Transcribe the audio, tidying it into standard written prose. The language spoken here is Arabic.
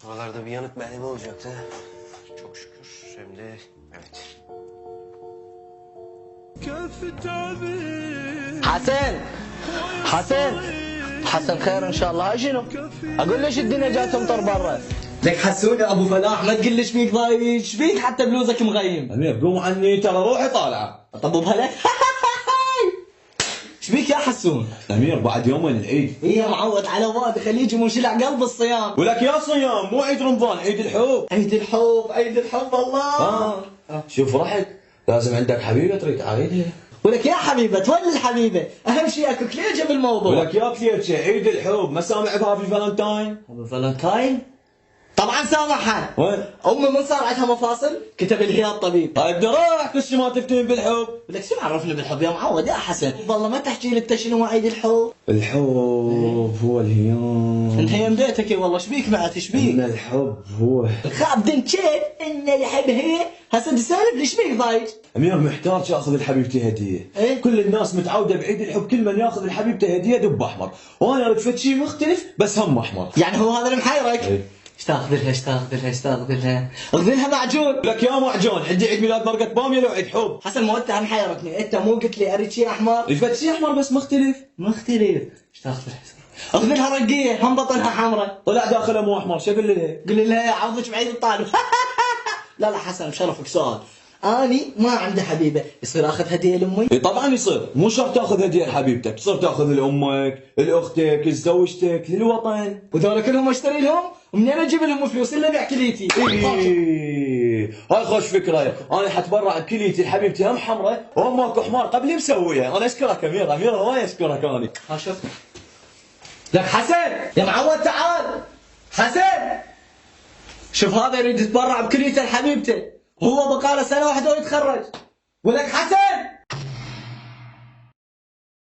Buralarda bir yanık merhemi olacaktı. Çok şükür. Şimdi evet. حسن حسن حسن خير ان شاء الله. هاي شنو؟ اقول ليش الدنيا جايه تمطر برا؟ لك حسوني ابو فلاح ما تقول ليش بيك ضايج، ايش بيك حتى بلوزك مغيم؟ امير قوم عني ترى روحي طالعه. طب وبهلك ايش بيك يا حسون؟ امير بعد يومين العيد. ايه يا معود على واد خليجي منشلع قلب الصيام. ولك يا صيام مو عيد رمضان، عيد الحب. عيد الحب عيد الحب الله. شوف رحت لازم عندك حبيبه تريد تعايدها. ولك يا حبيبه تولي الحبيبه، اهم شيء اكو كليجه بالموضوع. ولك يا كليتشة عيد الحب ما سامع بهابي فالنتاين؟ ابو فالنتاين؟ طبعا سامحها. وين؟ امي من صار عندها مفاصل كتب لي اياها الطبيب. هاي راح كل شي ما تفتهم بالحب. ولك شو معرفني بالحب يا معود يا حسن؟ والله ما تحكي لي انت شنو عيد الحب؟ الحب هو الهيام. انت هي مديتك والله ايش بيك معك ايش بيك؟ ان الحب هو خاب دنشيت ان الحب هي هسه تسولف ليش بيك ضايج؟ امير محتاج اخذ لحبيبتي هديه. إيه؟ كل الناس متعوده بعيد الحب كل من ياخذ لحبيبته هديه دب احمر، وانا اريد فد شيء مختلف بس هم احمر. يعني هو هذا اللي محيرك؟ إيه؟ ايش تاخذ لها ايش تاخذ لها ايش تاخذ لها؟ اخذ لها معجون. لك يا معجون عندي عيد ميلاد مرقة باميه لو عيد حب. حسن ما انت محيرتني، انت مو قلت لي اريد شيء احمر؟ فد شيء احمر بس مختلف. مختلف. ايش تاخذ لها؟ اخذ لها رقيه هم بطنها حمراء. طلع داخلها مو احمر، شو اقول لها؟ قل لها عوضك بعيد الطالب. لا لا حسن بشرفك سؤال، اني ما عندي حبيبه، يصير اخذ هديه لامي؟ اي طبعا يصير، مو شرط تاخذ هديه لحبيبتك، تصير تاخذ لامك، لاختك، لزوجتك، للوطن. وذولا كلهم اشتري لهم؟ ومنين اجيب لهم فلوس الا بيع كليتي؟ هاي خوش فكره، انا حتبرع بكليتي لحبيبتي هم حمراء وهم ماكو حمار قبلي مسويها، انا اشكرك امير، امير وايد اشكرك اني. ها شوف لك حسن يا معود تعال حسن، شوف هذا يريد يتبرع بكليته لحبيبته وهو بقاله سنه واحده ويتخرج. ولك حسن